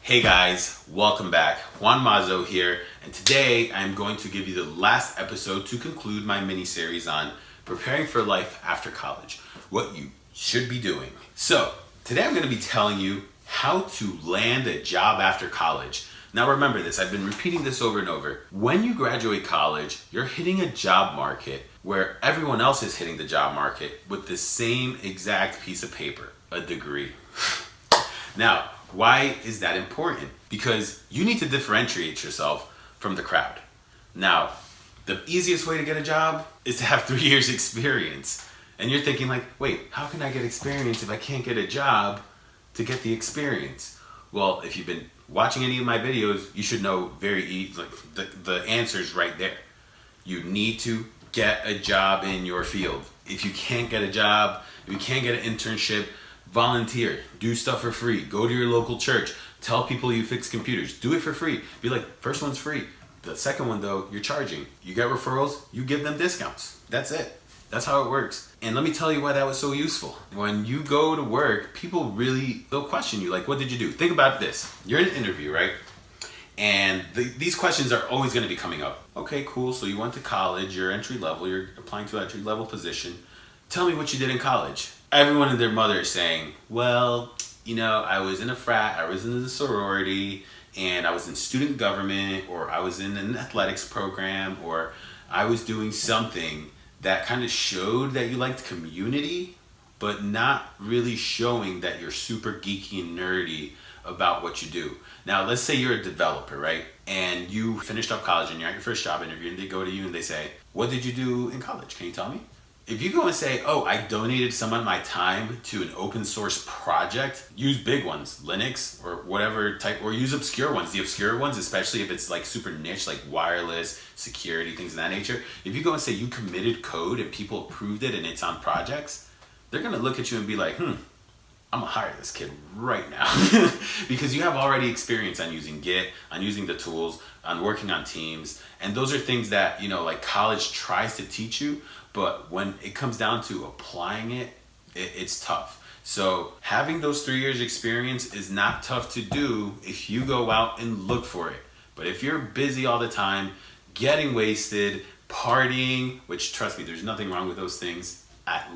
Hey guys, welcome back. Juan Mazo here, and today I'm going to give you the last episode to conclude my mini-series on preparing for life after college, what you should be doing. So, today I'm going to be telling you how to land a job after college. Now remember this, I've been repeating this over and over. When you graduate college, you're hitting a job market where everyone else is hitting the job market with the same exact piece of paper, a degree. Now, why is that important? Because you need to differentiate yourself from the crowd. Now, the easiest way to get a job is to have 3 years experience. And you're thinking like, wait, how can I get experience if I can't get a job to get the experience? Well, if you've been watching any of my videos, you should know very easy, like the answer's right there. You need to get a job in your field. If you can't get a job, if you can't get an internship, volunteer, do stuff for free, go to your local church, tell people you fix computers, do it for free. Be like, first one's free. The second one though, you're charging. You get referrals, you give them discounts. That's it. That's how it works. And let me tell you why that was so useful. When you go to work, people they'll question you, like, what did you do? Think about this. You're in an interview, right? And these questions are always gonna be coming up. Okay, cool, so you went to college, you're entry level, you're applying to an entry level position. Tell me what you did in college. Everyone and their mother is saying, well, you know, I was in a frat, I was in the sorority, and I was in student government, or I was in an athletics program, or I was doing something that kind of showed that you liked community, but not really showing that you're super geeky and nerdy about what you do. Now, let's say you're a developer, right? And you finished up college and you're at your first job interview and they go to you and they say, what did you do in college? Can you tell me? If you go and say, oh, I donated some of my time to an open source project, use big ones, Linux or whatever type, or use obscure ones. The obscure ones, especially if it's like super niche, like wireless, security, things of that nature. If you go and say you committed code and people approved it and it's on projects, they're gonna look at you and be like, I'm gonna hire this kid right now. Because you have already experience on using Git, on using the tools, on working on teams. And those are things that, you know, like college tries to teach you, but when it comes down to applying it, it's tough. So having those 3 years experience is not tough to do if you go out and look for it. But if you're busy all the time, getting wasted, partying, which trust me, there's nothing wrong with those things at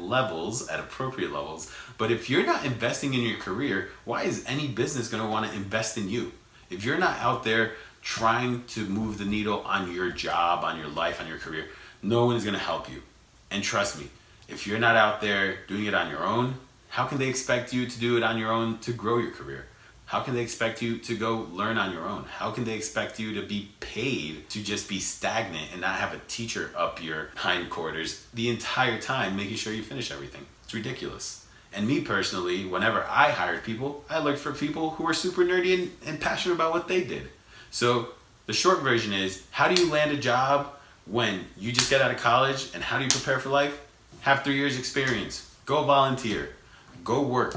appropriate levels. But if you're not investing in your career, why is any business gonna wanna invest in you? If you're not out there trying to move the needle on your job, on your life, on your career, no one is gonna help you. And trust me, if you're not out there doing it on your own, how can they expect you to do it on your own to grow your career? How can they expect you to go learn on your own? How can they expect you to be paid to just be stagnant and not have a teacher up your hindquarters the entire time making sure you finish everything? It's ridiculous. And me personally, whenever I hired people, I looked for people who are super nerdy and passionate about what they did. So the short version is, how do you land a job when you just get out of college, and how do you prepare for life? Have 3 years experience. Go volunteer. Go work.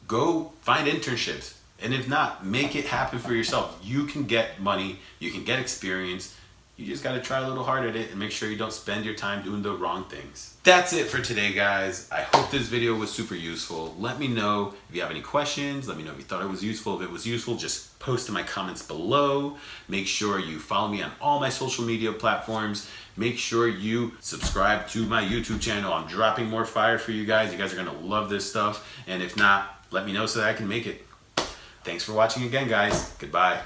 Go find internships. And if not, make it happen for yourself. You can get money. You can get experience. You just got to try a little hard at it and make sure you don't spend your time doing the wrong things. That's it for today, guys. I hope this video was super useful. Let me know if you have any questions. Let me know if you thought it was useful. If it was useful, just post in my comments below. Make sure you follow me on all my social media platforms. Make sure you subscribe to my YouTube channel. I'm dropping more fire for you guys. You guys are going to love this stuff. And if not, let me know so that I can make it. Thanks for watching again, guys. Goodbye.